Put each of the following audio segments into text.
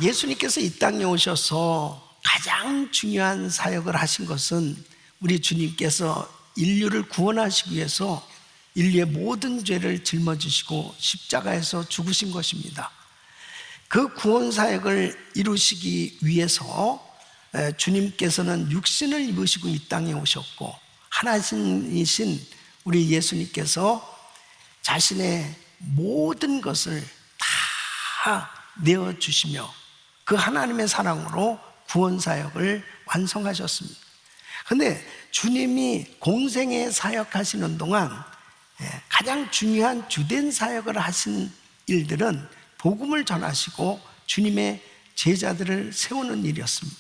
예수님께서 이 땅에 오셔서 가장 중요한 사역을 하신 것은 우리 주님께서 인류를 구원하시기 위해서 인류의 모든 죄를 짊어지시고 십자가에서 죽으신 것입니다. 그 구원 사역을 이루시기 위해서 주님께서는 육신을 입으시고 이 땅에 오셨고, 하나님이신 우리 예수님께서 자신의 모든 것을 다 내어주시며 그 하나님의 사랑으로 구원 사역을 완성하셨습니다. 그런데 주님이 공생애 사역하시는 동안 가장 중요한 주된 사역을 하신 일들은 복음을 전하시고 주님의 제자들을 세우는 일이었습니다.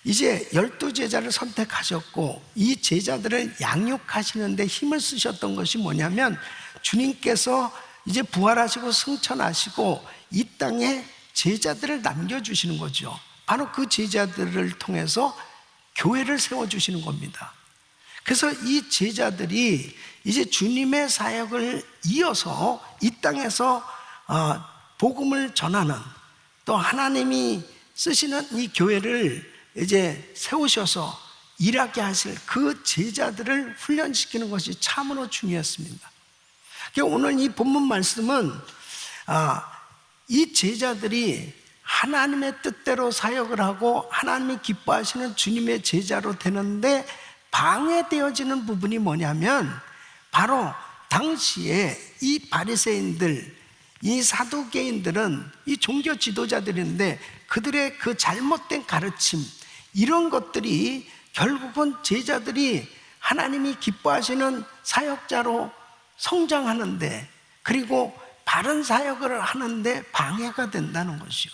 이제 12제자를 선택하셨고 이 제자들을 양육하시는데 힘을 쓰셨던 것이 뭐냐면, 주님께서 이제 부활하시고 승천하시고 이 땅에 제자들을 남겨주시는 거죠. 바로 그 제자들을 통해서 교회를 세워주시는 겁니다. 그래서 이 제자들이 이제 주님의 사역을 이어서 이 땅에서 복음을 전하는, 또 하나님이 쓰시는 이 교회를 이제 세우셔서 일하게 하실 그 제자들을 훈련시키는 것이 참으로 중요했습니다. 오늘 이 본문 말씀은 이 제자들이 하나님의 뜻대로 사역을 하고 하나님이 기뻐하시는 주님의 제자로 되는데 방해되어지는 부분이 뭐냐면, 바로 당시에 이 바리새인들, 이 사두개인들은 이 종교 지도자들인데 그들의 그 잘못된 가르침, 이런 것들이 결국은 제자들이 하나님이 기뻐하시는 사역자로 성장하는데, 그리고 바른 사역을 하는데 방해가 된다는 것이요.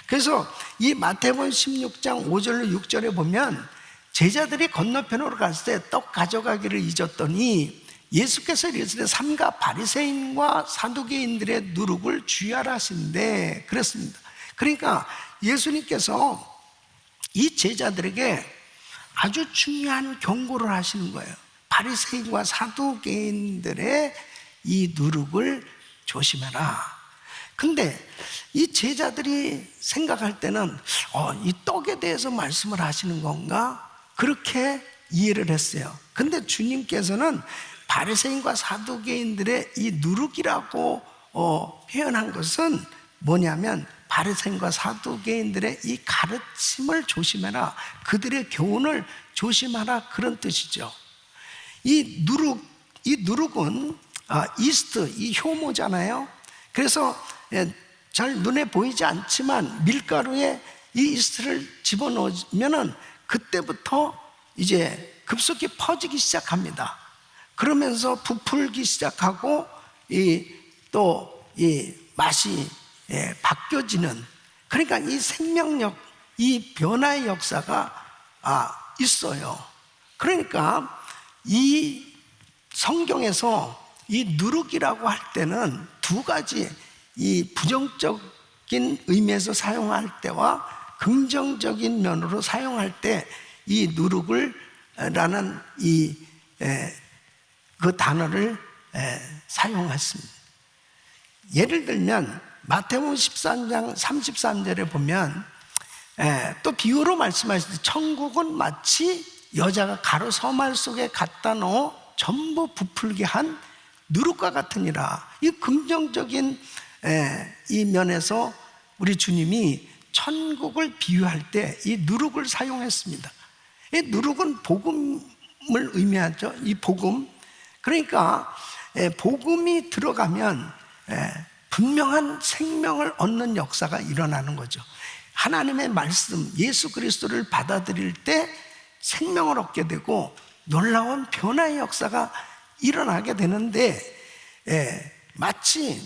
그래서 이 마태복음 16장 5절로 6절에 보면, 제자들이 건너편으로 갔을 때 떡 가져가기를 잊었더니 예수께서 이르시되 삼가 바리새인과 사두개인들의 누룩을 주의하라 하신대 그랬습니다. 그러니까 예수님께서 이 제자들에게 아주 중요한 경고를 하시는 거예요. 바리새인과 사두개인들의 이 누룩을 조심해라. 근데 이 제자들이 생각할 때는 이 떡에 대해서 말씀을 하시는 건가? 그렇게 이해를 했어요. 근데 주님께서는 바리새인과 사두개인들의 이 누룩이라고 표현한 것은 뭐냐면, 바리새인과 사두개인들의 이 가르침을 조심해라, 그들의 교훈을 조심하라, 그런 뜻이죠. 이 누룩은 이스트, 이 효모잖아요. 그래서 잘 눈에 보이지 않지만 밀가루에 이 이스트를 집어넣으면은 그때부터 이제 급속히 퍼지기 시작합니다. 그러면서 부풀기 시작하고 또 이 맛이 바뀌어지는, 그러니까 이 생명력, 이 변화의 역사가 있어요. 그러니까 이 성경에서 이 누룩이라고 할 때는 두 가지, 이 부정적인 의미에서 사용할 때와 긍정적인 면으로 사용할 때 이 누룩을 라는 그 단어를 사용했습니다. 예를 들면 마태복음 13장 33절에 보면 또 비유로 말씀하시듯 천국은 마치 여자가 가루 서말 속에 갖다 넣어 전부 부풀게 한 누룩과 같으니라. 이 긍정적인 이 면에서 우리 주님이 천국을 비유할 때 이 누룩을 사용했습니다. 이 누룩은 복음을 의미하죠. 이 복음. 그러니까 복음이 들어가면 분명한 생명을 얻는 역사가 일어나는 거죠. 하나님의 말씀, 예수 그리스도를 받아들일 때 생명을 얻게 되고 놀라운 변화의 역사가 일어나게 되는데, 마치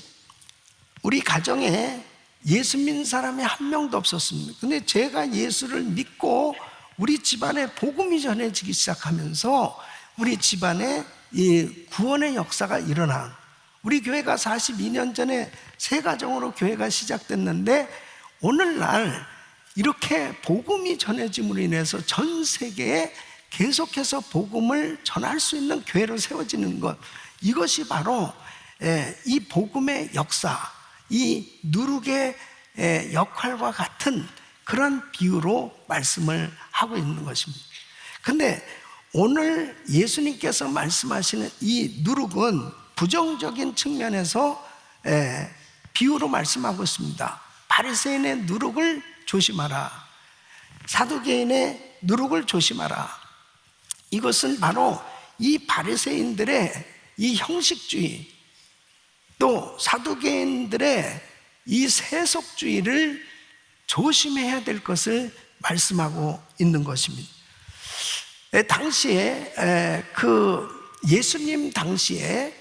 우리 가정에 예수 믿는 사람이 한 명도 없었습니다. 근데 제가 예수를 믿고 우리 집안에 복음이 전해지기 시작하면서 우리 집안에 이 구원의 역사가 일어난, 우리 교회가 42년 전에 새 가정으로 교회가 시작됐는데 오늘날 이렇게 복음이 전해짐으로 인해서 전 세계에 계속해서 복음을 전할 수 있는 교회로 세워지는 것, 이것이 바로 이 복음의 역사, 이 누룩의 역할과 같은 그런 비유로 말씀을 하고 있는 것입니다. 근데 오늘 예수님께서 말씀하시는 이 누룩은 부정적인 측면에서 비유로 말씀하고 있습니다. 바리새인의 누룩을 조심하라. 사두개인의 누룩을 조심하라. 이것은 바로 이 바리새인들의 이 형식주의, 또 사두개인들의 이 세속주의를 조심해야 될 것을 말씀하고 있는 것입니다. 당시에 예수님 당시에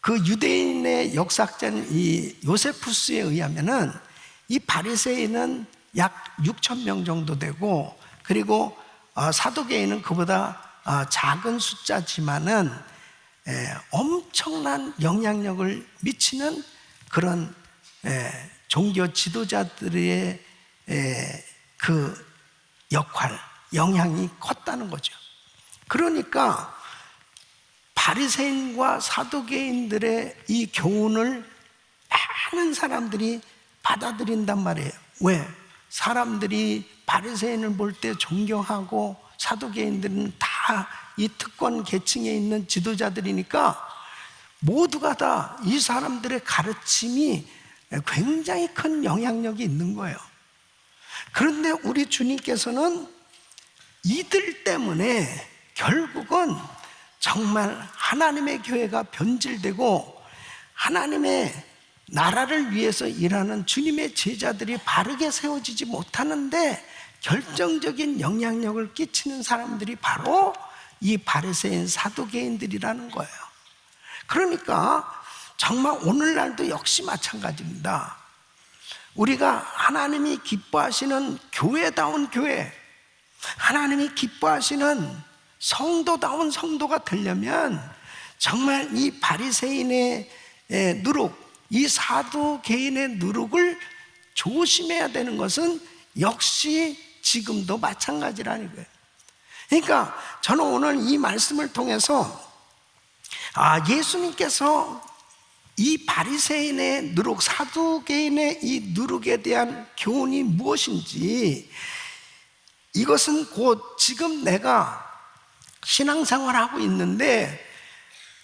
그 유대인의 역사학자인 이 요세푸스에 의하면은 이 바리새인은 약 6천 명 정도 되고, 그리고 사두개인은 그보다 작은 숫자지만은 엄청난 영향력을 미치는 그런 종교 지도자들의 그 역할, 영향이 컸다는 거죠. 그러니까 바리새인과 사두개인들의 이 교훈을 많은 사람들이 받아들인단 말이에요. 왜? 사람들이 바리새인을 볼 때 존경하고 사두개인들은 다 이 특권 계층에 있는 지도자들이니까 모두가 다 이 사람들의 가르침이 굉장히 큰 영향력이 있는 거예요. 그런데 우리 주님께서는 이들 때문에 결국은 정말 하나님의 교회가 변질되고 하나님의 나라를 위해서 일하는 주님의 제자들이 바르게 세워지지 못하는데 결정적인 영향력을 끼치는 사람들이 바로 이 바리새인 사두개인들이라는 거예요. 그러니까 정말 오늘날도 역시 마찬가지입니다. 우리가 하나님이 기뻐하시는 교회다운 교회, 하나님이 기뻐하시는 성도다운 성도가 되려면 정말 이 바리새인의 누룩, 이 사두개인의 누룩을 조심해야 되는 것은 역시 지금도 마찬가지라는 거예요. 그러니까 저는 오늘 이 말씀을 통해서 예수님께서 이 바리새인의 누룩, 사두개인의 이 누룩에 대한 교훈이 무엇인지, 이것은 곧 지금 내가 신앙생활을 하고 있는데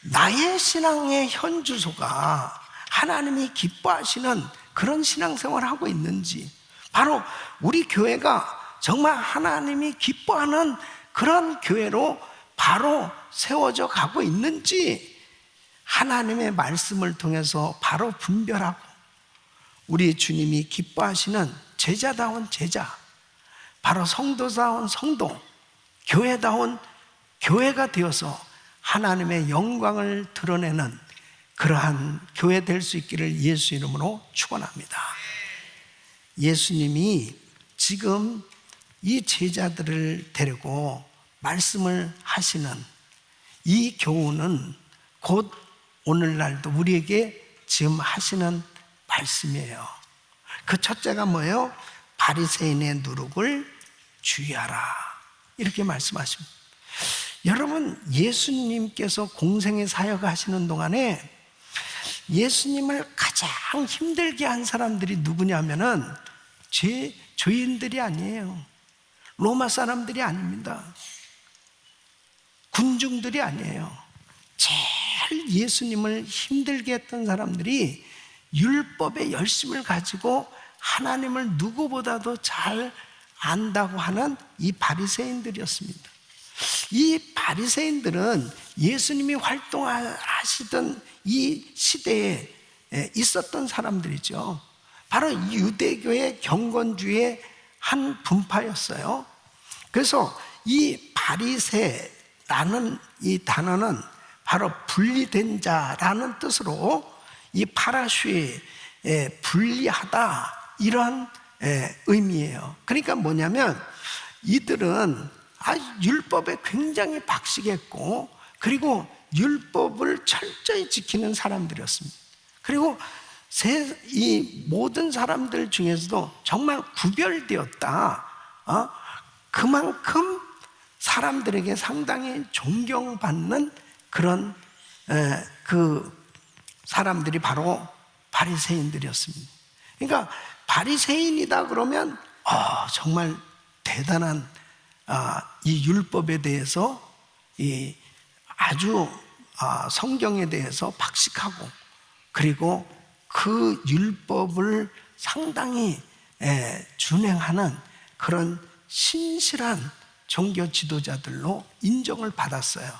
나의 신앙의 현주소가 하나님이 기뻐하시는 그런 신앙생활을 하고 있는지, 바로 우리 교회가 정말 하나님이 기뻐하는 그런 교회로 바로 세워져 가고 있는지 하나님의 말씀을 통해서 바로 분별하고 우리 주님이 기뻐하시는 제자다운 제자, 바로 성도다운 성도, 교회다운 교회가 되어서 하나님의 영광을 드러내는 그러한 교회 될 수 있기를 예수 이름으로 축원합니다. 예수님이 지금 이 제자들을 데리고 말씀을 하시는 이 교훈은 곧 오늘날도 우리에게 지금 하시는 말씀이에요. 그 첫째가 뭐예요? 바리새인의 누룩을 주의하라, 이렇게 말씀하십니다. 여러분, 예수님께서 공생의 사역을 하시는 동안에 예수님을 가장 힘들게 한 사람들이 누구냐면은 죄인들이 아니에요. 로마 사람들이 아닙니다. 군중들이 아니에요. 제일 예수님을 힘들게 했던 사람들이 율법의 열심을 가지고 하나님을 누구보다도 잘 안다고 하는 이 바리새인들이었습니다. 이 바리새인들은 예수님이 활동하시던 이 시대에 있었던 사람들이죠. 바로 유대교의 경건주의의 한 분파였어요. 그래서 이 바리새라는 이 단어는 바로 분리된 자라는 뜻으로 이 파라슈에 분리하다, 이런 의미예요. 그러니까 뭐냐면 이들은 율법에 굉장히 박식했고, 그리고 율법을 철저히 지키는 사람들이었습니다. 그리고 이 모든 사람들 중에서도 정말 구별되었다. 그만큼 사람들에게 상당히 존경받는 그런 그 사람들이 바로 바리새인들이었습니다. 그러니까 바리새인이다 그러면 정말 대단한 이 율법에 대해서 아주 성경에 대해서 박식하고, 그리고 그 율법을 상당히 준행하는 그런 신실한 종교 지도자들로 인정을 받았어요.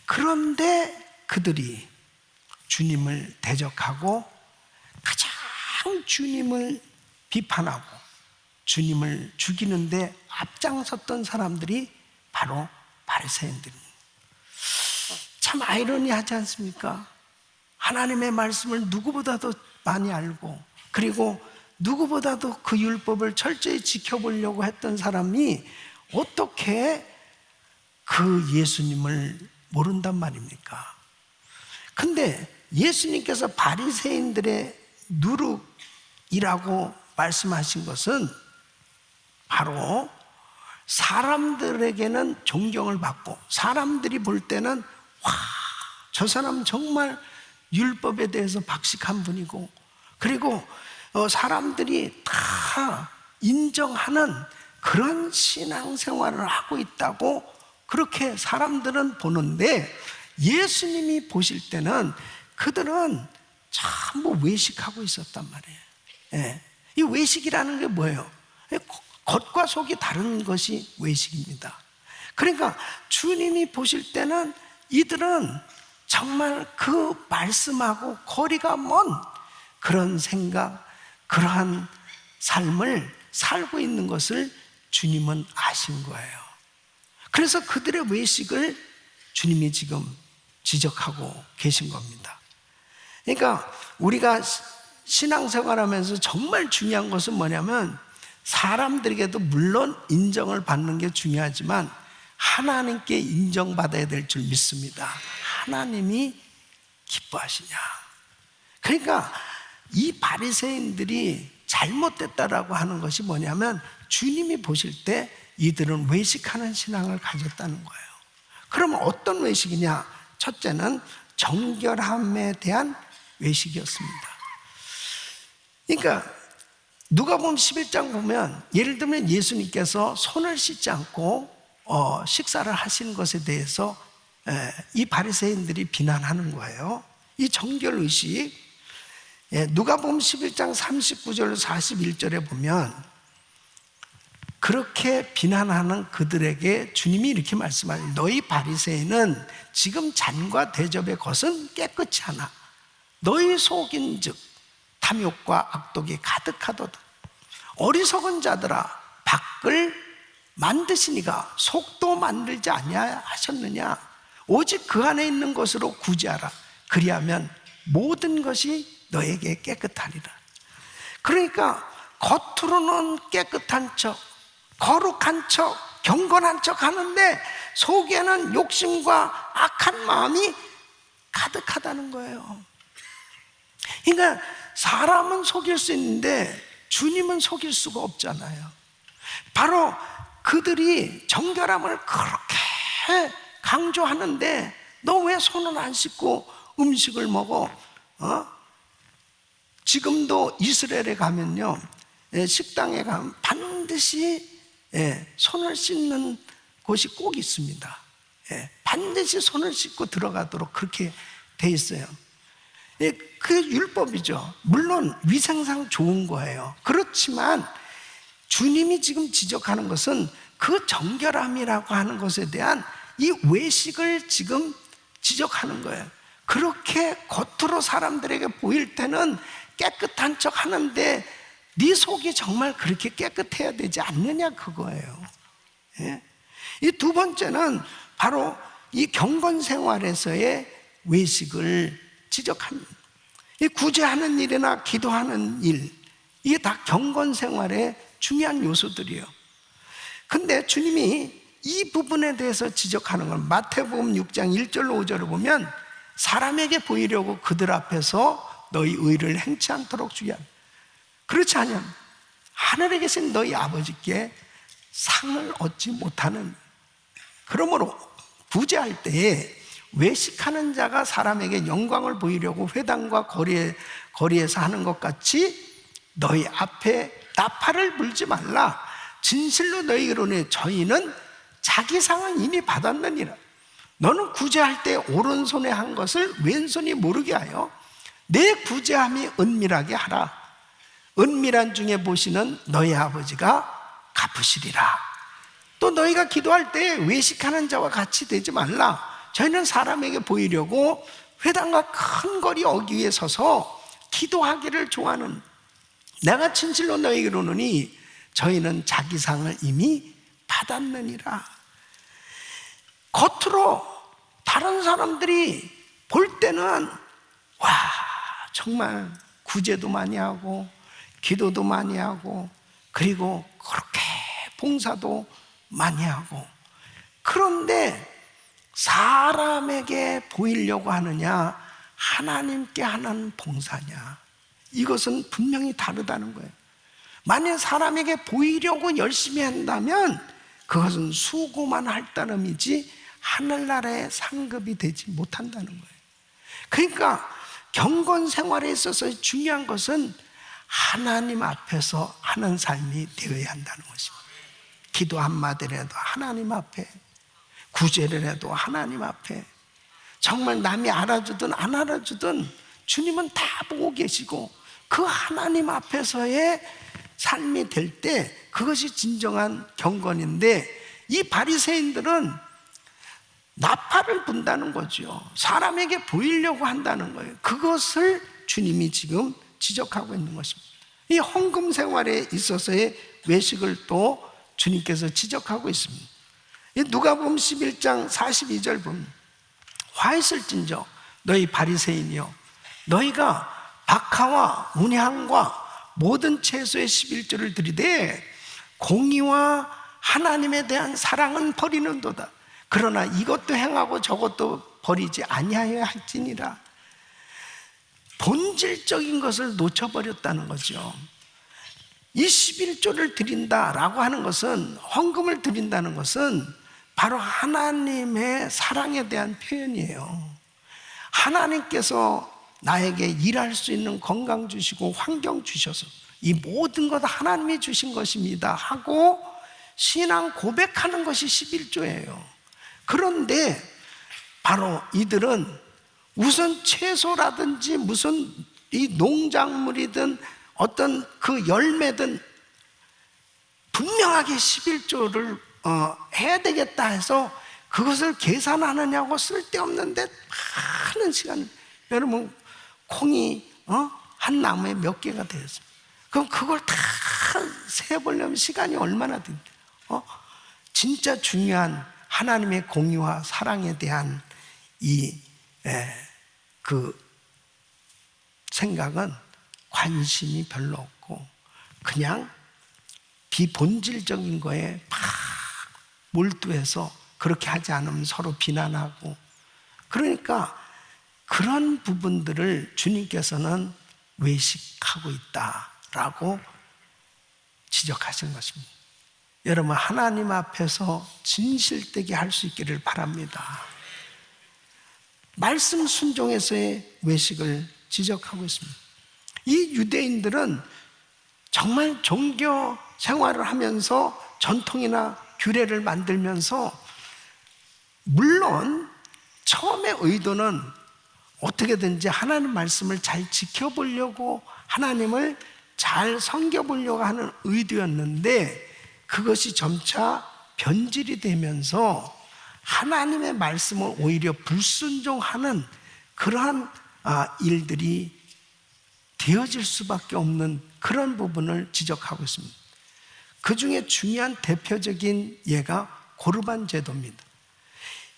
그런데 그들이 주님을 대적하고 가장 주님을 비판하고 주님을 죽이는데 앞장섰던 사람들이 바로 바리새인들입니다. 참 아이러니하지 않습니까? 하나님의 말씀을 누구보다도 많이 알고, 그리고 누구보다도 그 율법을 철저히 지켜보려고 했던 사람이 어떻게 그 예수님을 모른단 말입니까? 근데 예수님께서 바리새인들의 누룩이라고 말씀하신 것은 바로 사람들에게는 존경을 받고, 사람들이 볼 때는 저 사람 정말 율법에 대해서 박식한 분이고, 그리고 사람들이 다 인정하는 그런 신앙생활을 하고 있다고 그렇게 사람들은 보는데, 예수님이 보실 때는 그들은 전부 외식하고 있었단 말이에요. 이 외식이라는 게 뭐예요? 겉과 속이 다른 것이 외식입니다. 그러니까 주님이 보실 때는 이들은 정말 그 말씀하고 거리가 먼 그런 생각, 그러한 삶을 살고 있는 것을 주님은 아신 거예요. 그래서 그들의 외식을 주님이 지금 지적하고 계신 겁니다. 그러니까 우리가 신앙생활하면서 정말 중요한 것은 뭐냐면, 사람들에게도 물론 인정을 받는 게 중요하지만 하나님께 인정받아야 될 줄 믿습니다. 하나님이 기뻐하시냐. 그러니까 이 바리새인들이 잘못됐다라고 하는 것이 뭐냐면, 주님이 보실 때 이들은 외식하는 신앙을 가졌다는 거예요. 그러면 어떤 외식이냐? 첫째는 정결함에 대한 외식이었습니다. 그러니까 누가복음 11장 보면, 예를 들면 예수님께서 손을 씻지 않고 식사를 하시는 것에 대해서 이 바리새인들이 비난하는 거예요. 이 정결의식, 누가복음 11장 39절 41절에 보면 그렇게 비난하는 그들에게 주님이 이렇게 말씀하세요. 너희 바리새인은 지금 잔과 대접의 것은 깨끗이 하나 너희 속인즉 탐욕과 악독이 가득하도다. 어리석은 자들아, 밖을 만드시니가 속도 만들지 아니하셨느냐? 오직 그 안에 있는 것으로 구제하라. 그리하면 모든 것이 너에게 깨끗하리라. 그러니까 겉으로는 깨끗한 척, 거룩한 척, 경건한 척 하는데 속에는 욕심과 악한 마음이 가득하다는 거예요. 그러니까 사람은 속일 수 있는데 주님은 속일 수가 없잖아요. 바로 그들이 정결함을 그렇게 강조하는데, 너 왜 손을 안 씻고 음식을 먹어? 지금도 이스라엘에 가면요, 식당에 가면 반드시 손을 씻는 곳이 꼭 있습니다. 반드시 손을 씻고 들어가도록 그렇게 돼 있어요. 그 율법이죠. 물론 위생상 좋은 거예요. 그렇지만 주님이 지금 지적하는 것은 그 정결함이라고 하는 것에 대한 이 외식을 지금 지적하는 거예요. 그렇게 겉으로 사람들에게 보일 때는 깨끗한 척 하는데 네 속이 정말 그렇게 깨끗해야 되지 않느냐, 그거예요. 이 두 번째는 바로 이 경건 생활에서의 외식을 지적합니다. 이 구제하는 일이나 기도하는 일, 이게 다 경건 생활의 중요한 요소들이에요. 근데 주님이 이 부분에 대해서 지적하는 건 마태복음 6장 1절로 5절을 보면, 사람에게 보이려고 그들 앞에서 너희 의를 행치 않도록 주의하라. 그렇지 않으면 하늘에 계신 너희 아버지께 상을 얻지 못하는. 그러므로 구제할 때에 외식하는 자가 사람에게 영광을 보이려고 회당과 거리에서 하는 것 같이 너희 앞에 나팔을 불지 말라. 진실로 너희에게 이르노니 저희는 자기 상은 이미 받았느니라. 너는 구제할 때 오른손에 한 것을 왼손이 모르게 하여 내 구제함이 은밀하게 하라. 은밀한 중에 보시는 너희 아버지가 갚으시리라. 또 너희가 기도할 때 외식하는 자와 같이 되지 말라. 저희는 사람에게 보이려고 회당과 큰 거리 어귀에 서서 기도하기를 좋아하는 내가 진실로 너희에게 이르노니 저희는 자기 상을 이미 받았느니라. 겉으로 다른 사람들이 볼 때는 와, 정말 구제도 많이 하고 기도도 많이 하고 그리고 그렇게 봉사도 많이 하고, 그런데 사람에게 보이려고 하느냐 하나님께 하는 봉사냐, 이것은 분명히 다르다는 거예요. 만약 사람에게 보이려고 열심히 한다면 그것은 수고만 할 따름이지 하늘나라의 상급이 되지 못한다는 거예요. 그러니까 경건 생활에 있어서 중요한 것은 하나님 앞에서 하는 삶이 되어야 한다는 것입니다. 기도 한마디를 해도 하나님 앞에, 구제를 해도 하나님 앞에, 정말 남이 알아주든 안 알아주든 주님은 다 보고 계시고 그 하나님 앞에서의 삶이 될 때 그것이 진정한 경건인데, 이 바리새인들은 나팔을 분다는 거죠. 사람에게 보이려고 한다는 거예요. 그것을 주님이 지금 지적하고 있는 것입니다. 이 헌금 생활에 있어서의 외식을 또 주님께서 지적하고 있습니다. 누가복음 11장 42절 보면 화 있을진저 너희 바리새인이여, 너희가 박하와 문향과 모든 채소의 11조를 드리되 공의와 하나님에 대한 사랑은 버리는도다. 그러나 이것도 행하고 저것도 버리지 아니하여야 할지니라. 본질적인 것을 놓쳐버렸다는 거죠. 이 11조를 드린다라고 하는 것은, 헌금을 드린다는 것은 바로 하나님의 사랑에 대한 표현이에요. 하나님께서 나에게 일할 수 있는 건강 주시고 환경 주셔서 이 모든 것 하나님이 주신 것입니다 하고 신앙 고백하는 것이 11조예요. 그런데 바로 이들은 우선 채소라든지 무슨 이 농작물이든 어떤 그 열매든 분명하게 11조를 해야 되겠다 해서 그것을 계산하느냐고 쓸데없는데 많은 시간, 여러분 콩이 한 나무에 몇 개가 되었어요. 그럼 그걸 다 세보려면 시간이 얼마나 든대요. 진짜 중요한 하나님의 공의와 사랑에 대한 그 생각은 관심이 별로 없고 그냥 비본질적인 거에 막 몰두해서 그렇게 하지 않으면 서로 비난하고, 그러니까 그런 부분들을 주님께서는 외식하고 있다라고 지적하신 것입니다. 여러분, 하나님 앞에서 진실되게 할 수 있기를 바랍니다. 말씀 순종에서의 외식을 지적하고 있습니다. 이 유대인들은 정말 종교 생활을 하면서 전통이나 규례를 만들면서, 물론 처음에 의도는 어떻게든지 하나님 말씀을 잘 지켜보려고, 하나님을 잘 섬겨보려고 하는 의도였는데 그것이 점차 변질이 되면서 하나님의 말씀을 오히려 불순종하는 그러한 일들이 되어질 수밖에 없는 그런 부분을 지적하고 있습니다. 그 중에 중요한 대표적인 예가 고르반 제도입니다.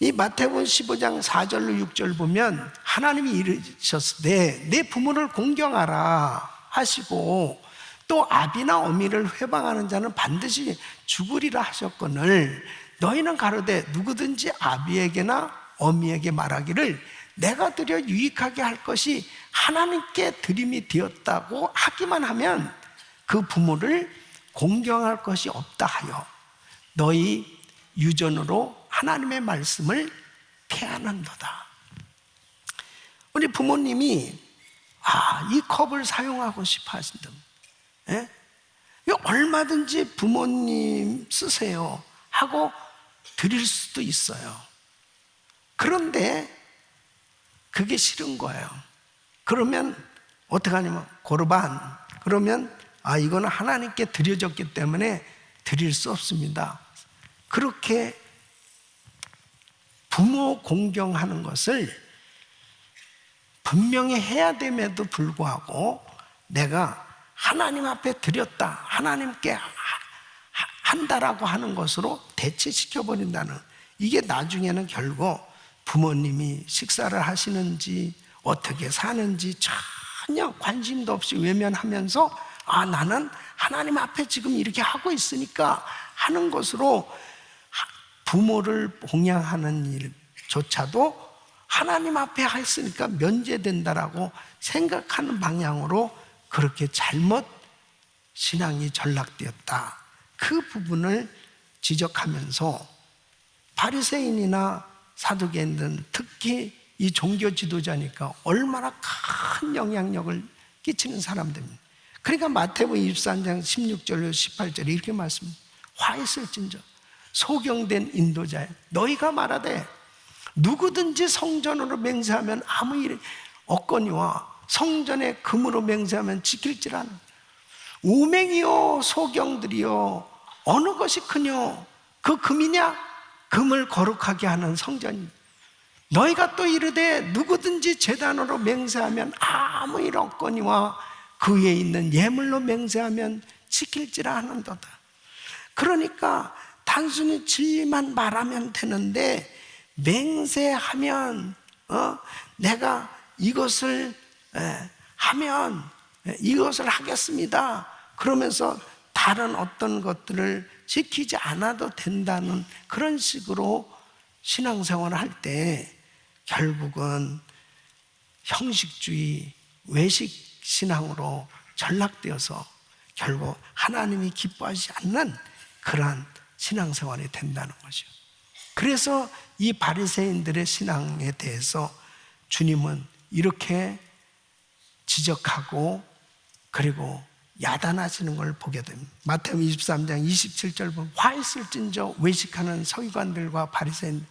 이 마태복음 15장 4절로 6절 보면 하나님이 이르셨을 때 내 부모를 공경하라 하시고 또 아비나 어미를 회방하는 자는 반드시 죽으리라 하셨거늘 너희는 가로되 누구든지 아비에게나 어미에게 말하기를 내가 드려 유익하게 할 것이 하나님께 드림이 되었다고 하기만 하면 그 부모를 공경할 것이 없다 하여 너희 유전으로 하나님의 말씀을 폐하는도다. 우리 부모님이 이 컵을 사용하고 싶어 하신다. 얼마든지 부모님 쓰세요 하고 드릴 수도 있어요. 그런데 그게 싫은 거예요. 그러면 어떻게 하냐면 고르반, 그러면 이거는 하나님께 드려졌기 때문에 드릴 수 없습니다. 그렇게 부모 공경하는 것을 분명히 해야 됨에도 불구하고 내가 하나님 앞에 드렸다, 하나님께 한다라고 하는 것으로 대체시켜버린다는, 이게 나중에는 결국 부모님이 식사를 하시는지 어떻게 사는지 전혀 관심도 없이 외면하면서 나는 하나님 앞에 지금 이렇게 하고 있으니까 하는 것으로 부모를 봉양하는 일조차도 하나님 앞에 했으니까 면제된다라고 생각하는 방향으로 그렇게 잘못 신앙이 전락되었다. 그 부분을 지적하면서 바리새인이나 사두개인들은 특히 이 종교 지도자니까 얼마나 큰 영향력을 끼치는 사람들입니다. 그러니까 마태복음 23장 16절 18절에 이렇게 말씀합니다. 화 있을진저 소경된 인도자여, 너희가 말하되 누구든지 성전으로 맹세하면 아무 일 없거니와 성전에 금으로 맹세하면 지킬지라. 우맹이요 소경들이요, 어느 것이 크뇨? 그 금이냐? 금을 거룩하게 하는 성전이. 너희가 또 이르되 누구든지 제단으로 맹세하면 아무 일 없거니와 그 위에 있는 예물로 맹세하면 지킬지라 하는도다. 그러니까 단순히 진리만 말하면 되는데 맹세하면 내가 이것을 하면 이것을 하겠습니다 그러면서 다른 어떤 것들을 지키지 않아도 된다는 그런 식으로 신앙생활을 할 때 결국은 형식주의 외식 신앙으로 전락되어서 결국 하나님이 기뻐하지 않는 그러한 신앙생활이 된다는 거죠. 그래서 이 바리새인들의 신앙에 대해서 주님은 이렇게 지적하고 그리고 야단하시는 걸 보게 됩니다. 마태복음 23장 27절 보면 화 있을진저 외식하는 서기관들과 바리새인,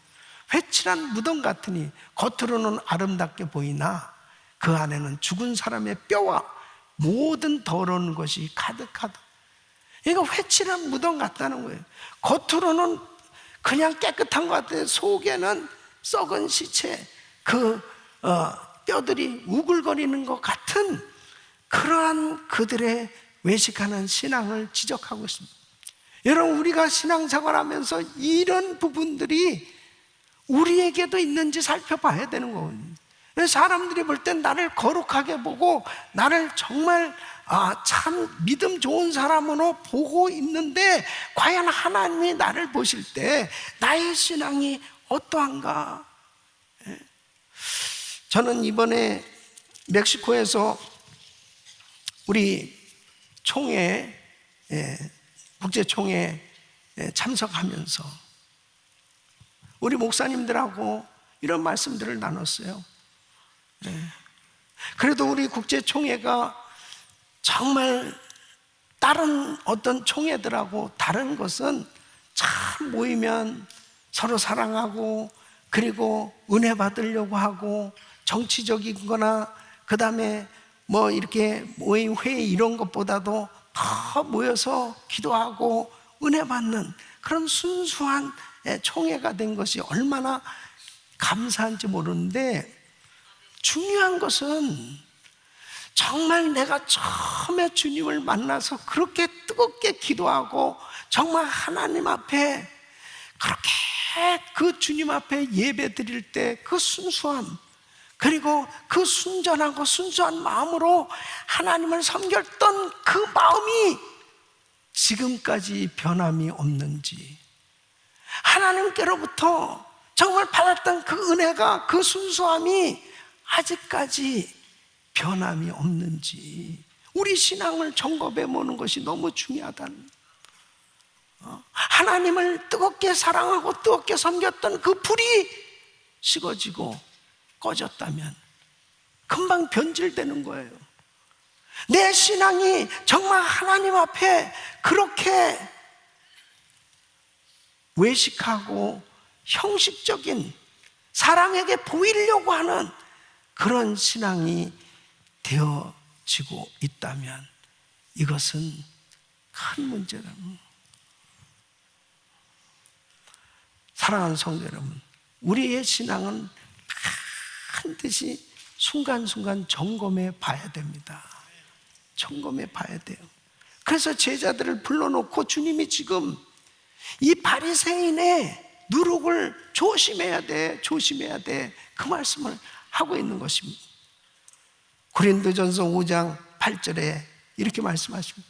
회칠한 무덤 같으니 겉으로는 아름답게 보이나 그 안에는 죽은 사람의 뼈와 모든 더러운 것이 가득하다. 그러니까 회칠한 무덤 같다는 거예요. 겉으로는 그냥 깨끗한 것 같아요. 속에는 썩은 시체, 뼈들이 우글거리는 것 같은 그러한 그들의 외식하는 신앙을 지적하고 있습니다. 여러분, 우리가 신앙생활하면서 이런 부분들이 우리에게도 있는지 살펴봐야 되는 거거든요. 사람들이 볼 땐 나를 거룩하게 보고 나를 정말 참 믿음 좋은 사람으로 보고 있는데 과연 하나님이 나를 보실 때 나의 신앙이 어떠한가? 저는 이번에 멕시코에서 우리 총회, 국제총회에 참석하면서 우리 목사님들하고 이런 말씀들을 나눴어요. 그래도 우리 국제총회가 정말 다른 어떤 총회들하고 다른 것은 참 모이면 서로 사랑하고 그리고 은혜 받으려고 하고 정치적인 거나 그 다음에 뭐 이렇게 모임 회의 이런 것보다도 더 모여서 기도하고 은혜 받는 그런 순수한 총회가 된 것이 얼마나 감사한지 모르는데, 중요한 것은 정말 내가 처음에 주님을 만나서 그렇게 뜨겁게 기도하고 정말 하나님 앞에 그렇게 그 주님 앞에 예배 드릴 때 그 순수함, 그리고 그 순전하고 순수한 마음으로 하나님을 섬겼던 그 마음이 지금까지 변함이 없는지, 하나님께로부터 정말 받았던 그 은혜가, 그 순수함이 아직까지 변함이 없는지 우리 신앙을 점검해 보는 것이 너무 중요하다는, 하나님을 뜨겁게 사랑하고 뜨겁게 섬겼던 그 불이 식어지고 꺼졌다면 금방 변질되는 거예요. 내 신앙이 정말 하나님 앞에 그렇게 외식하고 형식적인 사람에게 보이려고 하는 그런 신앙이 되어지고 있다면 이것은 큰 문제다. 사랑하는 성도 여러분, 우리의 신앙은 반드시 순간순간 점검해 봐야 됩니다. 점검해 봐야 돼요. 그래서 제자들을 불러놓고 주님이 지금 이 바리새인의 누룩을 조심해야 돼, 조심해야 돼, 그 말씀을 하고 있는 것입니다. 고린도전서 5장 8절에 이렇게 말씀하십니다.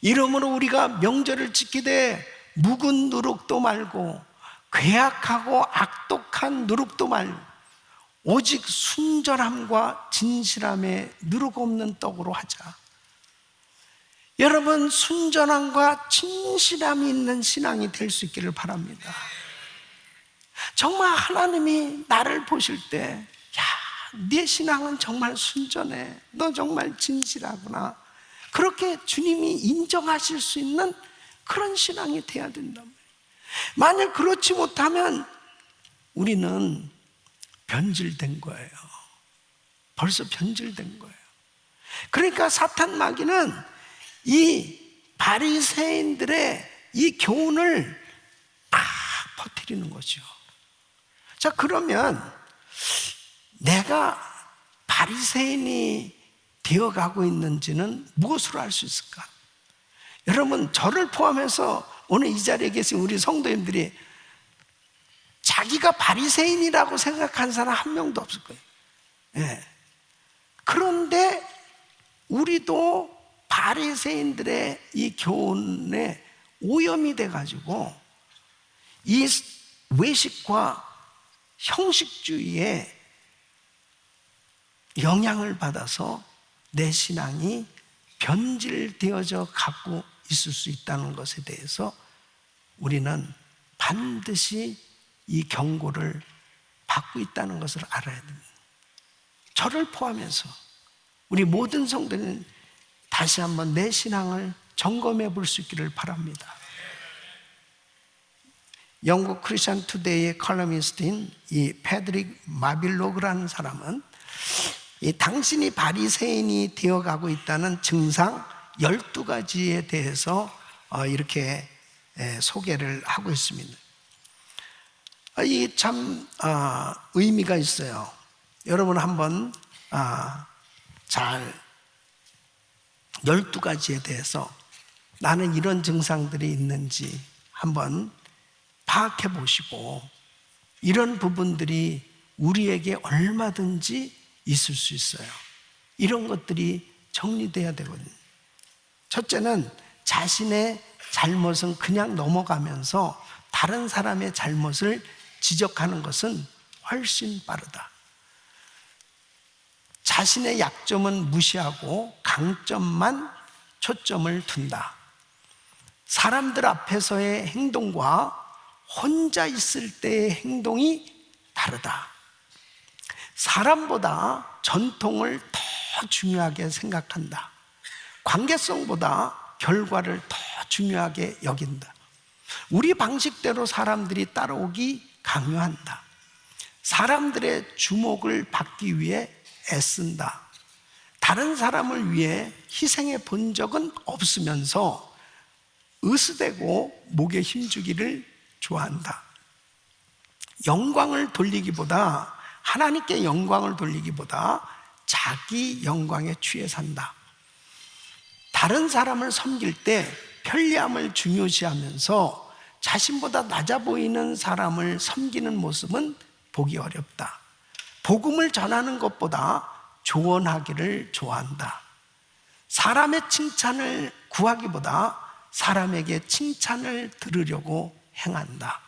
이러므로 우리가 명절을 지키되 묵은 누룩도 말고 괴악하고 악독한 누룩도 말고 오직 순전함과 진실함에 누룩 없는 떡으로 하자. 여러분, 순전함과 진실함이 있는 신앙이 될 수 있기를 바랍니다. 정말 하나님이 나를 보실 때, 야, 네 신앙은 정말 순전해, 너 정말 진실하구나, 그렇게 주님이 인정하실 수 있는 그런 신앙이 돼야 된단 말이에요. 만약 그렇지 못하면 우리는 변질된 거예요. 벌써 변질된 거예요. 그러니까 사탄 마귀는 이 바리새인들의 이 교훈을 막 퍼뜨리는 거죠. 자, 그러면 내가 바리새인이 되어가고 있는지는 무엇으로 알 수 있을까? 여러분, 저를 포함해서 오늘 이 자리에 계신 우리 성도님들이 자기가 바리새인이라고 생각한 사람 한 명도 없을 거예요. 예. 그런데 우리도 바리새인들의 이 교훈에 오염이 돼가지고 이 외식과 형식주의에 영향을 받아서 내 신앙이 변질되어져 갖고 있을 수 있다는 것에 대해서 우리는 반드시 이 경고를 받고 있다는 것을 알아야 됩니다. 저를 포함해서 우리 모든 성도는 다시 한번 내 신앙을 점검해 볼 수 있기를 바랍니다. 영국 크리스천 투데이의 컬럼니스트인 이 패드릭 마빌로그라는 사람은 이 당신이 바리새인이 되어가고 있다는 증상 12가지에 대해서 이렇게 소개를 하고 있습니다. 이 참 의미가 있어요. 여러분 한번 잘 12가지에 대해서 나는 이런 증상들이 있는지 한번 파악해 보시고 이런 부분들이 우리에게 얼마든지 있을 수 있어요. 이런 것들이 정리돼야 되거든요. 첫째는 자신의 잘못은 그냥 넘어가면서 다른 사람의 잘못을 지적하는 것은 훨씬 빠르다. 자신의 약점은 무시하고 강점만 초점을 둔다. 사람들 앞에서의 행동과 혼자 있을 때의 행동이 다르다. 사람보다 전통을 더 중요하게 생각한다. 관계성보다 결과를 더 중요하게 여긴다. 우리 방식대로 사람들이 따라오기 강요한다. 사람들의 주목을 받기 위해 애쓴다. 다른 사람을 위해 희생해 본 적은 없으면서 으스대고 목에 힘주기를 좋아한다. 영광을 돌리기보다 하나님께 영광을 돌리기보다 자기 영광에 취해 산다. 다른 사람을 섬길 때 편리함을 중요시하면서 자신보다 낮아 보이는 사람을 섬기는 모습은 보기 어렵다. 복음을 전하는 것보다 조언하기를 좋아한다. 사람의 칭찬을 구하기보다 사람에게 칭찬을 들으려고 행한다.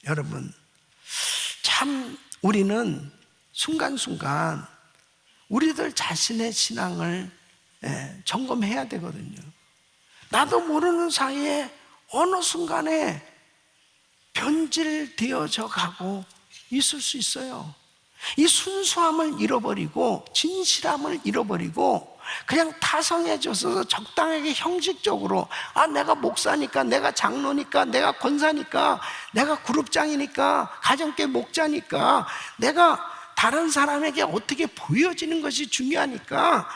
여러분, 참 우리는 순간순간 우리들 자신의 신앙을 점검해야 되거든요. 나도 모르는 사이에 어느 순간에 변질되어져 가고 있을 수 있어요. 이 순수함을 잃어버리고 진실함을 잃어버리고 그냥 타성해져서 적당하게 형식적으로 내가 목사니까, 내가 장로니까, 내가 권사니까, 내가 그룹장이니까, 가정교회 목자니까, 내가 다른 사람에게 어떻게 보여지는 것이 중요하니까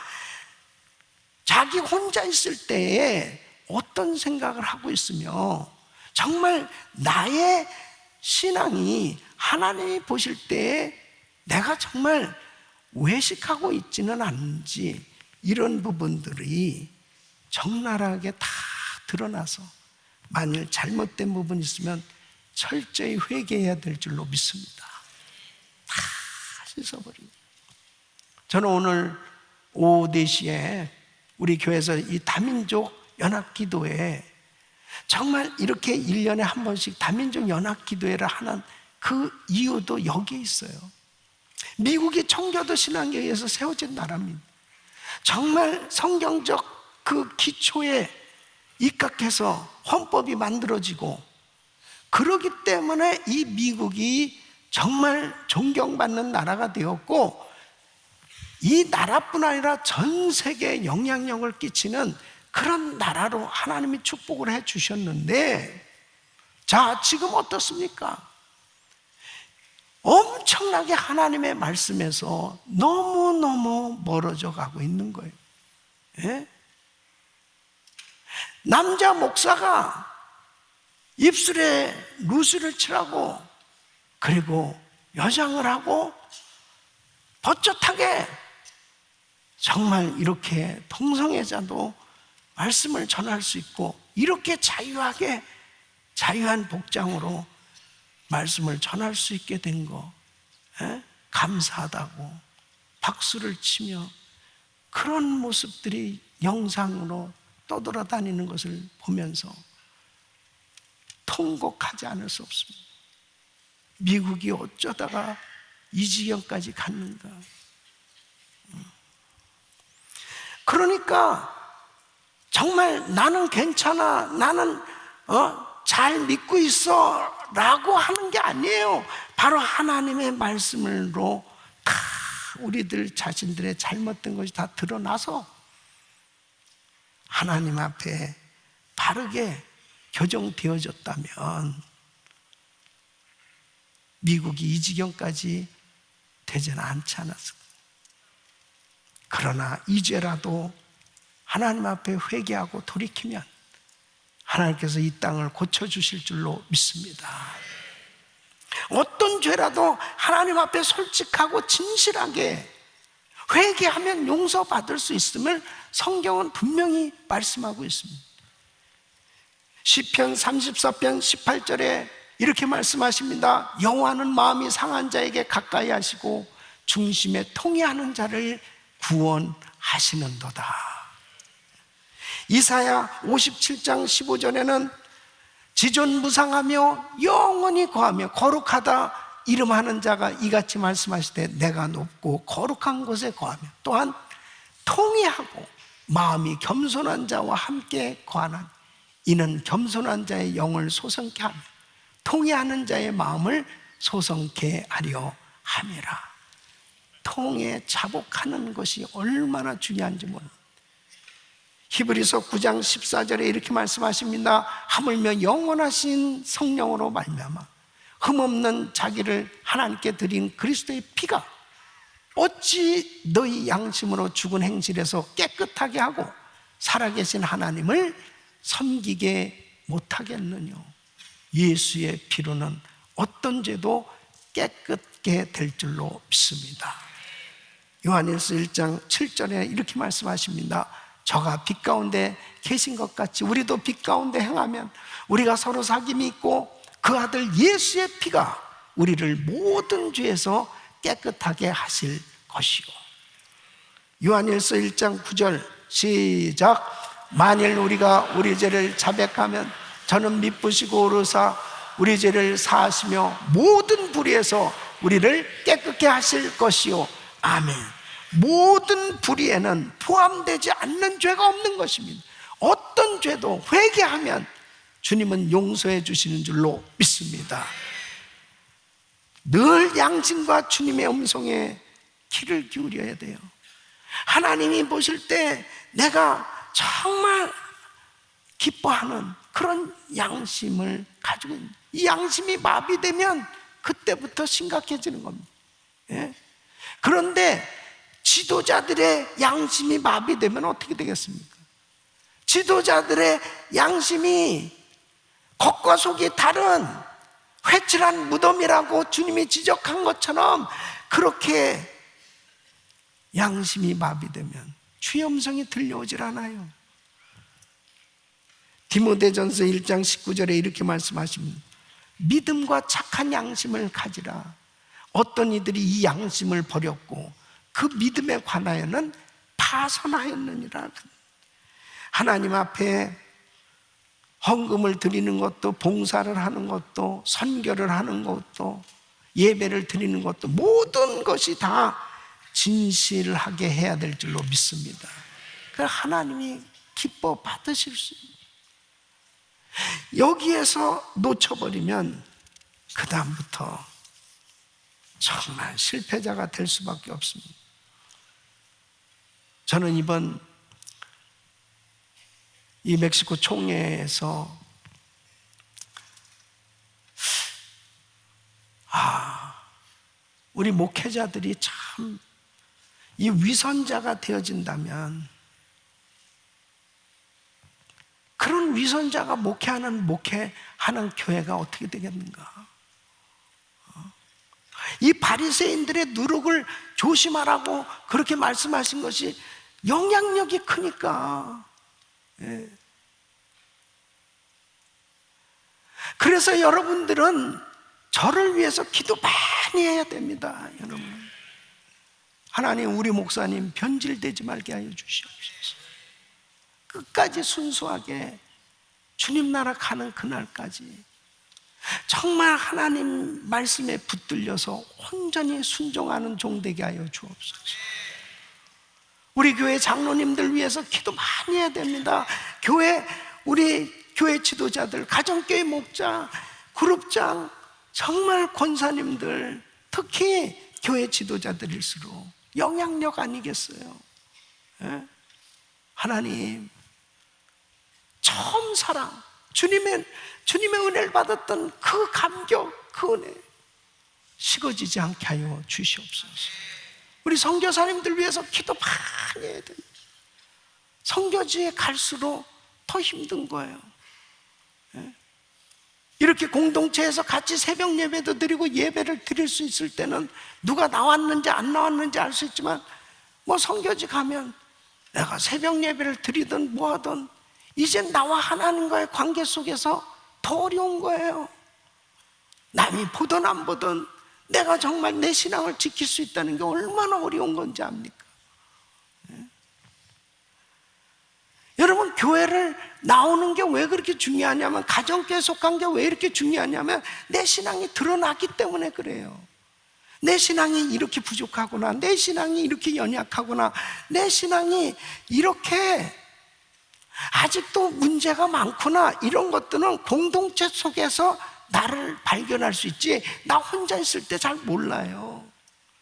자기 혼자 있을 때에 어떤 생각을 하고 있으며 정말 나의 신앙이 하나님이 보실 때에 내가 정말 외식하고 있지는 않은지, 이런 부분들이 적나라하게 다 드러나서 만일 잘못된 부분이 있으면 철저히 회개해야 될 줄로 믿습니다. 다 씻어버립니다. 저는 오늘 오후 4시에 우리 교회에서 이 다민족 연합기도회, 정말 이렇게 1년에 한 번씩 다민족 연합기도회를 하는 그 이유도 여기에 있어요. 미국이 청교도 신앙교회에서 세워진 나라입니다. 정말 성경적 그 기초에 입각해서 헌법이 만들어지고, 그러기 때문에 이 미국이 정말 존경받는 나라가 되었고, 이 나라뿐 아니라 전 세계에 영향력을 끼치는 그런 나라로 하나님이 축복을 해 주셨는데, 자, 지금 어떻습니까? 엄청나게 하나님의 말씀에서 너무너무 멀어져 가고 있는 거예요. 예? 남자 목사가 입술에 루스를 칠하고, 그리고 여장을 하고 버젓하게 정말 이렇게 동성애자도 말씀을 전할 수 있고, 이렇게 자유하게 자유한 복장으로 말씀을 전할 수 있게 된 거, 감사하다고 박수를 치며 그런 모습들이 영상으로 떠돌아다니는 것을 보면서 통곡하지 않을 수 없습니다. 미국이 어쩌다가 이 지경까지 갔는가. 그러니까 정말 나는 괜찮아, 나는 잘 믿고 있어 라고 하는 게 아니에요. 바로 하나님의 말씀으로 다 우리들 자신들의 잘못된 것이 다 드러나서 하나님 앞에 바르게 교정되어졌다면 미국이 이 지경까지 되지는 않지 않았을까. 그러나 이제라도 하나님 앞에 회개하고 돌이키면 하나님께서 이 땅을 고쳐주실 줄로 믿습니다. 어떤 죄라도 하나님 앞에 솔직하고 진실하게 회개하면 용서받을 수 있음을 성경은 분명히 말씀하고 있습니다. 시편 34편 18절에 이렇게 말씀하십니다. 여호와는 마음이 상한 자에게 가까이 하시고 중심에 통회하는 자를 구원하시는도다. 이사야 57장 15절에는 지존무상하며 영원히 거하며 거룩하다 이름하는 자가 이같이 말씀하실 때 내가 높고 거룩한 곳에 거하며 또한 통회하고 마음이 겸손한 자와 함께 거하는 이는 겸손한 자의 영을 소성케 하며 통회하는 자의 마음을 소성케 하려 함이라. 통에 자복하는 것이 얼마나 중요한지 모릅니다. 히브리서 9장 14절에 이렇게 말씀하십니다. 하물며 영원하신 성령으로 말미암아 흠없는 자기를 하나님께 드린 그리스도의 피가 어찌 너희 양심으로 죽은 행실에서 깨끗하게 하고 살아계신 하나님을 섬기게 못하겠느냐. 예수의 피로는 어떤 죄도 깨끗게 될 줄로 믿습니다. 요한일서 1장 7절에 이렇게 말씀하십니다. 저가 빛 가운데 계신 것 같이 우리도 빛 가운데 행하면 우리가 서로 사귐이 있고 그 아들 예수의 피가 우리를 모든 죄에서 깨끗하게 하실 것이요. 요한일서 1장 9절 시작. 만일 우리가 우리 죄를 자백하면 저는 미쁘시고 오르사 우리 죄를 사하시며 모든 불의에서 우리를 깨끗게 하실 것이요. 아멘. 모든 불의에는 포함되지 않는 죄가 없는 것입니다. 어떤 죄도 회개하면 주님은 용서해 주시는 줄로 믿습니다. 늘 양심과 주님의 음성에 귀를 기울여야 돼요. 하나님이 보실 때 내가 정말 기뻐하는 그런 양심을 가지고 있는, 이 양심이 마비되면 그때부터 심각해지는 겁니다. 예? 그런데 지도자들의 양심이 마비되면 어떻게 되겠습니까? 지도자들의 양심이 겉과 속이 다른 회칠한 무덤이라고 주님이 지적한 것처럼 그렇게 양심이 마비되면 주의 음성이 들려오질 않아요. 디모데전서 1장 19절에 이렇게 말씀하십니다. 믿음과 착한 양심을 가지라. 어떤 이들이 이 양심을 버렸고 그 믿음에 관하여는 파선하였느니라. 하나님 앞에 헌금을 드리는 것도, 봉사를 하는 것도, 선교를 하는 것도, 예배를 드리는 것도, 모든 것이 다 진실하게 해야 될 줄로 믿습니다. 그래서 하나님이 기뻐 받으실 수 있습니다. 여기에서 놓쳐버리면 그 다음부터 정말 실패자가 될 수밖에 없습니다. 저는 이번 이 멕시코 총회에서 우리 목회자들이 참 이 위선자가 되어진다면, 그런 위선자가 목회하는 교회가 어떻게 되겠는가? 이 바리새인들의 누룩을 조심하라고 그렇게 말씀하신 것이 영향력이 크니까. 예. 그래서 여러분들은 저를 위해서 기도 많이 해야 됩니다. 여러분, 하나님, 우리 목사님 변질되지 말게 하여 주시옵소서. 끝까지 순수하게 주님 나라 가는 그날까지 정말 하나님 말씀에 붙들려서 온전히 순종하는 종 되게 하여 주옵소서. 우리 교회 장로님들 위해서 기도 많이 해야 됩니다. 우리 교회 지도자들, 가정교회 목자, 그룹장, 정말 권사님들, 특히 교회 지도자들일수록 영향력 아니겠어요? 예? 하나님, 처음 사랑, 주님의 은혜를 받았던 그 감격, 그 은혜 식어지지 않게 하여 주시옵소서. 우리 선교사님들 위해서 기도 많이 해야 됩니다. 선교지에 갈수록 더 힘든 거예요. 예? 이렇게 공동체에서 같이 새벽 예배도 드리고 예배를 드릴 수 있을 때는 누가 나왔는지 안 나왔는지 알 수 있지만, 뭐 선교지 가면 내가 새벽 예배를 드리든 뭐 하든 이제 나와 하나님과의 관계 속에서 더 어려운 거예요. 남이 보든 안 보든 내가 정말 내 신앙을 지킬 수 있다는 게 얼마나 어려운 건지 압니까? 네? 여러분, 교회를 나오는 게 왜 그렇게 중요하냐면, 가정교회 속한 게 왜 이렇게 중요하냐면 내 신앙이 드러나기 때문에 그래요. 내 신앙이 이렇게 부족하구나, 내 신앙이 이렇게 연약하구나, 내 신앙이 이렇게 아직도 문제가 많구나, 이런 것들은 공동체 속에서 나를 발견할 수 있지, 나 혼자 있을 때 잘 몰라요.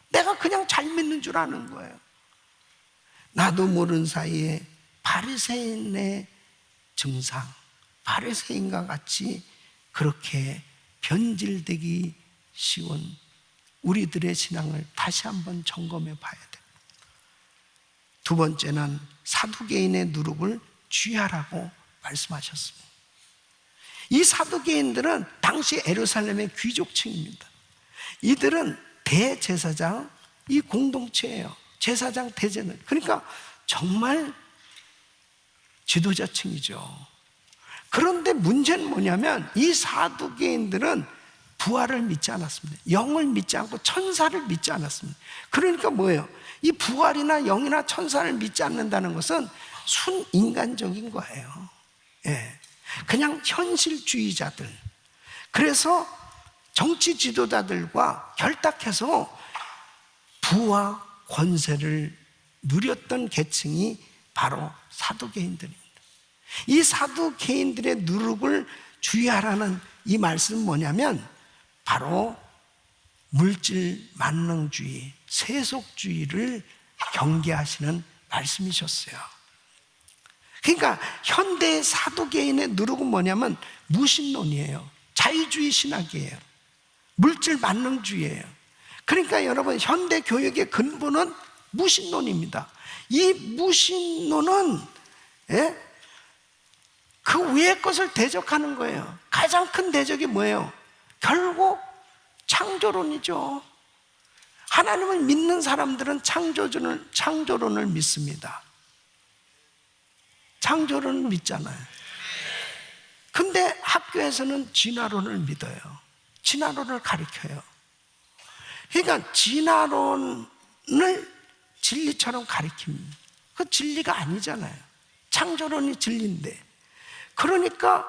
내가 그냥 잘 믿는 줄 아는 거예요. 나도 모르는 사이에 바리새인의 증상, 바리새인과 같이 그렇게 변질되기 쉬운 우리들의 신앙을 다시 한번 점검해 봐야 돼요. 두 번째는 사두개인의 누룩을 주의하라고 말씀하셨습니다. 이 사두개인들은 당시 예루살렘의 귀족층입니다. 이들은 대제사장, 이 공동체예요. 제사장, 대제는, 그러니까 정말 지도자층이죠. 그런데 문제는 뭐냐면, 이 사두개인들은 부활을 믿지 않았습니다. 영을 믿지 않고 천사를 믿지 않았습니다. 그러니까 뭐예요? 이 부활이나 영이나 천사를 믿지 않는다는 것은 순인간적인 거예요. 예. 그냥 현실주의자들. 그래서 정치 지도자들과 결탁해서 부와 권세를 누렸던 계층이 바로 사두개인들입니다. 이 사두개인들의 누룩을 주의하라는 이 말씀은 뭐냐면, 바로 물질 만능주의, 세속주의를 경계하시는 말씀이셨어요. 그러니까 현대의 사도개인의 누룩은 뭐냐면 무신론이에요. 자유주의 신학이에요. 물질 만능주의예요. 그러니까 여러분, 현대 교육의 근본은 무신론입니다. 이 무신론은 그 위의 것을 대적하는 거예요. 가장 큰 대적이 뭐예요? 결국 창조론이죠. 하나님을 믿는 사람들은 창조론을 믿습니다. 창조론을 믿잖아요. 근데 학교에서는 진화론을 믿어요. 진화론을 가르쳐요. 그러니까 진화론을 진리처럼 가르칩니다. 그 진리가 아니잖아요. 창조론이 진리인데. 그러니까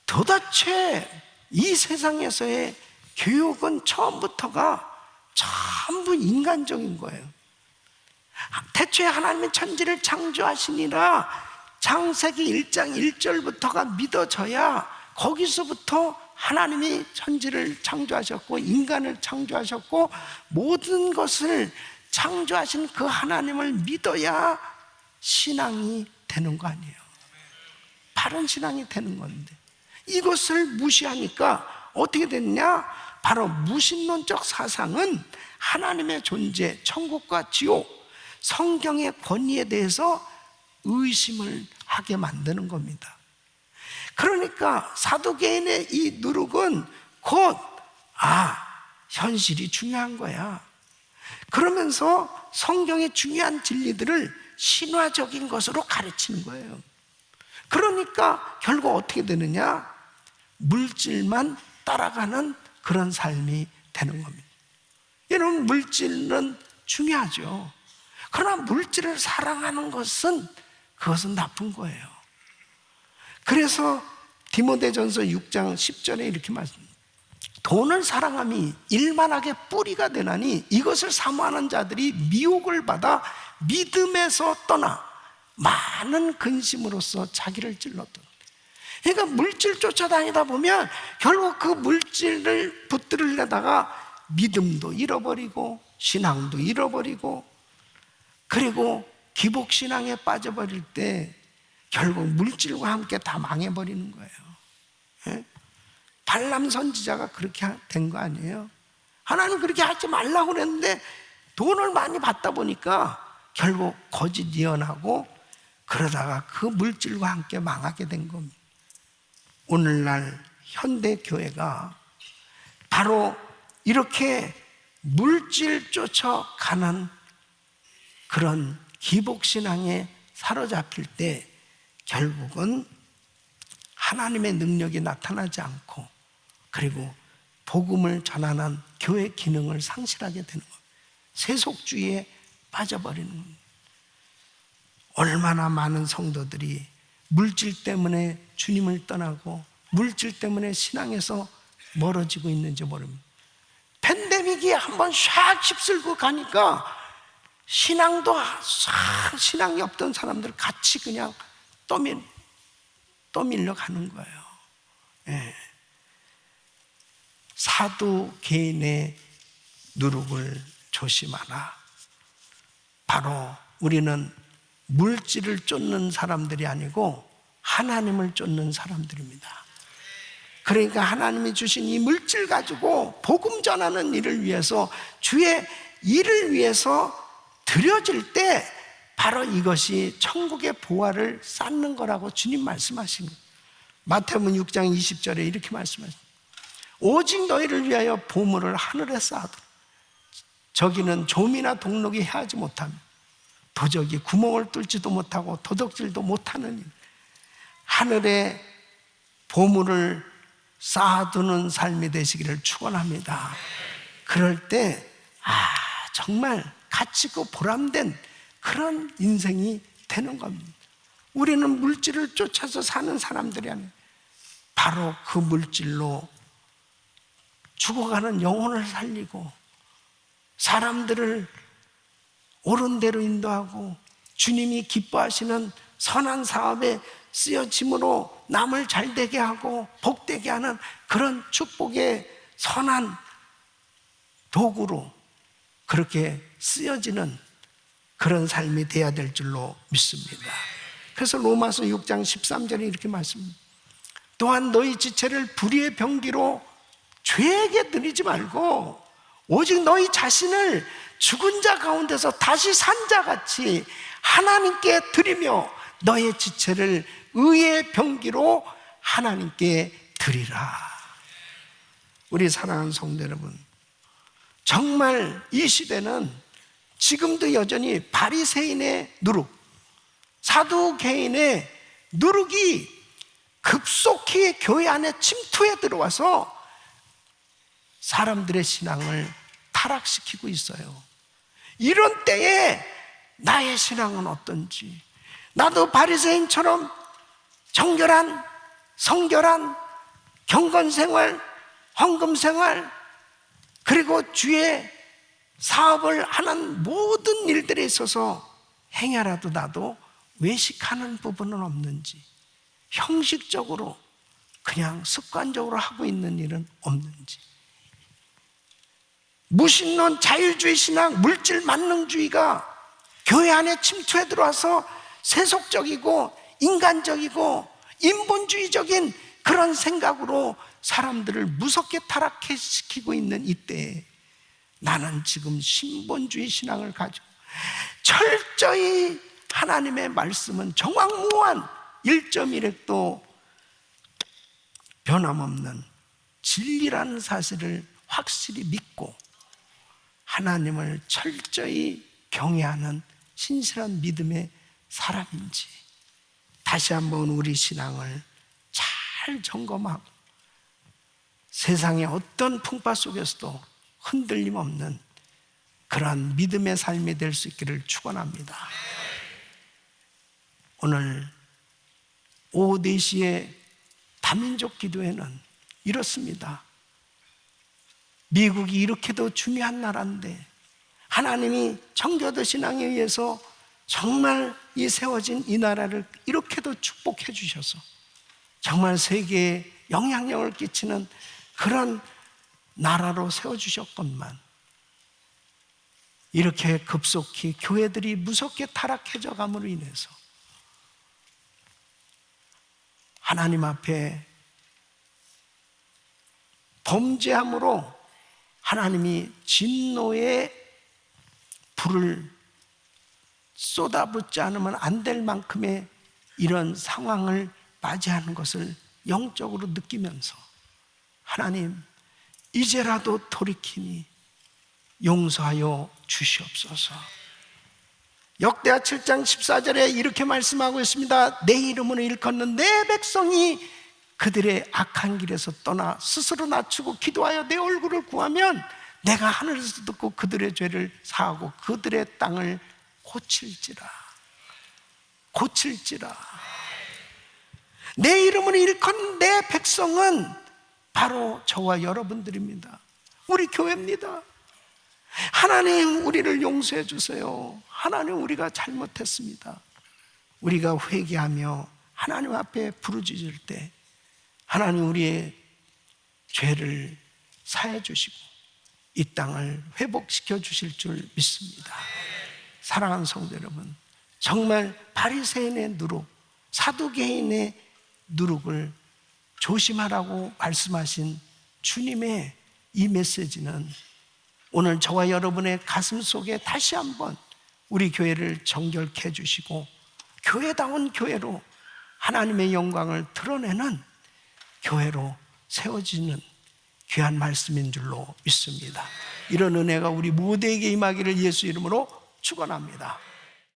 도대체 이 세상에서의 교육은 처음부터가 전부 인간적인 거예요. 태초에 하나님의 천지를 창조하시니라 창세기 1장 1절부터가 믿어져야 거기서부터 하나님이 천지를 창조하셨고 인간을 창조하셨고 모든 것을 창조하신 그 하나님을 믿어야 신앙이 되는 거 아니에요. 바른 신앙이 되는 건데 이것을 무시하니까 어떻게 됐냐? 바로 무신론적 사상은 하나님의 존재, 천국과 지옥, 성경의 권위에 대해서 의심을 하게 만드는 겁니다. 그러니까 사도개인의 이 누룩은 곧 현실이 중요한 거야. 그러면서 성경의 중요한 진리들을 신화적인 것으로 가르치는 거예요. 그러니까 결국 어떻게 되느냐? 물질만 따라가는 그런 삶이 되는 겁니다. 여러분, 물질은 중요하죠. 그러나 물질을 사랑하는 그것은 나쁜 거예요. 그래서 디모데전서 6장 10절에 이렇게 말씀합니다. 돈을 사랑함이 일만하게 뿌리가 되나니 이것을 사모하는 자들이 미혹을 받아 믿음에서 떠나 많은 근심으로써 자기를 찔렀다. 그러니까 물질 쫓아다니다 보면 결국 그 물질을 붙들으려다가 믿음도 잃어버리고 신앙도 잃어버리고 그리고 기복신앙에 빠져버릴 때 결국 물질과 함께 다 망해버리는 거예요. 발람 선지자가 그렇게 된 거 아니에요? 하나님 그렇게 하지 말라고 그랬는데 돈을 많이 받다 보니까 결국 거짓 예언하고 그러다가 그 물질과 함께 망하게 된 겁니다. 오늘날 현대교회가 바로 이렇게 물질 쫓아가는 그런 기복신앙에 사로잡힐 때 결국은 하나님의 능력이 나타나지 않고 그리고 복음을 전하는 교회 기능을 상실하게 되는 겁니다. 세속주의에 빠져버리는 겁니다. 얼마나 많은 성도들이 물질 때문에 주님을 떠나고 물질 때문에 신앙에서 멀어지고 있는지 모릅니다. 팬데믹이 한번 샥 휩쓸고 가니까 신앙이 없던 사람들 같이 그냥 떠밀려 가는 거예요. 사도 개인의 누룩을 조심하라. 바로 우리는 물질을 쫓는 사람들이 아니고 하나님을 쫓는 사람들입니다. 그러니까 하나님이 주신 이 물질 가지고 복음 전하는 일을 위해서 주의 일을 위해서 드려질 때 바로 이것이 천국의 보화를 쌓는 거라고 주님 말씀하신 거예요. 마태복음 6장 20절에 이렇게 말씀하십니다. 오직 너희를 위하여 보물을 하늘에 쌓아두라. 저기는 좀이나 동록이 해하지 못하며 도적이 구멍을 뚫지도 못하고 도둑질도 못하는 일. 하늘에 보물을 쌓아두는 삶이 되시기를 축원합니다. 그럴 때 정말 가치있고 보람된 그런 인생이 되는 겁니다. 우리는 물질을 쫓아서 사는 사람들이 아니에요. 바로 그 물질로 죽어가는 영혼을 살리고 사람들을 옳은 대로 인도하고 주님이 기뻐하시는 선한 사업에 쓰여짐으로 남을 잘되게 하고 복되게 하는 그런 축복의 선한 도구로 그렇게 쓰여지는 그런 삶이 돼야 될 줄로 믿습니다. 그래서 로마서 6장 13절에 이렇게 말씀합니다. 또한 너희 지체를 불의의 병기로 죄에게 드리지 말고 오직 너희 자신을 죽은 자 가운데서 다시 산 자같이 하나님께 드리며 너의 지체를 의의 병기로 하나님께 드리라. 우리 사랑하는 성도 여러분, 정말 이 시대는 지금도 여전히 바리새인의 누룩, 사두개인의 누룩이 급속히 교회 안에 침투해 들어와서 사람들의 신앙을 타락시키고 있어요. 이런 때에 나의 신앙은 어떤지, 나도 바리새인처럼 정결한, 성결한 경건생활, 헌금생활, 그리고 주의 사업을 하는 모든 일들에 있어서 행여라도 나도 외식하는 부분은 없는지, 형식적으로 그냥 습관적으로 하고 있는 일은 없는지, 무신론, 자율주의 신앙, 물질 만능주의가 교회 안에 침투해 들어와서 세속적이고 인간적이고 인본주의적인 그런 생각으로 사람들을 무섭게 타락시키고 있는 이때에 나는 지금 신본주의 신앙을 가지고 철저히 하나님의 말씀은 정확무한 1.1획도 변함없는 진리라는 사실을 확실히 믿고 하나님을 철저히 경외하는 신실한 믿음의 사람인지 다시 한번 우리 신앙을 잘 점검하고 세상의 어떤 풍파 속에서도 흔들림 없는 그러한 믿음의 삶이 될 수 있기를 축원합니다. 오늘 오후 4시에 다민족 기도회는 이렇습니다. 미국이 이렇게도 중요한 나라인데 하나님이 청교도 신앙에 의해서 정말 이 세워진 이 나라를 이렇게도 축복해 주셔서 정말 세계에 영향력을 끼치는 그런 나라로 세워주셨건만 이렇게 급속히 교회들이 무섭게 타락해져 감으로 인해서 하나님 앞에 범죄함으로 하나님이 진노의 불을 쏟아붓지 않으면 안 될 만큼의 이런 상황을 맞이하는 것을 영적으로 느끼면서 하나님 이제라도 돌이키니 용서하여 주시옵소서. 역대하 7장 14절에 이렇게 말씀하고 있습니다. 내 이름으로 일컫는 내 백성이 그들의 악한 길에서 떠나 스스로 낮추고 기도하여 내 얼굴을 구하면 내가 하늘에서 듣고 그들의 죄를 사하고 그들의 땅을 고칠지라. 내 이름으로 일컫는 내 백성은 바로 저와 여러분들입니다. 우리 교회입니다. 하나님 우리를 용서해 주세요. 하나님 우리가 잘못했습니다. 우리가 회개하며 하나님 앞에 부르짖을 때 하나님 우리의 죄를 사해 주시고 이 땅을 회복시켜 주실 줄 믿습니다. 사랑하는 성도 여러분, 정말 바리새인의 누룩, 사두개인의 누룩을 조심하라고 말씀하신 주님의 이 메시지는 오늘 저와 여러분의 가슴 속에 다시 한번 우리 교회를 정결케 해주시고 교회다운 교회로 하나님의 영광을 드러내는 교회로 세워지는 귀한 말씀인 줄로 믿습니다. 이런 은혜가 우리 모두에게 임하기를 예수 이름으로 축원합니다.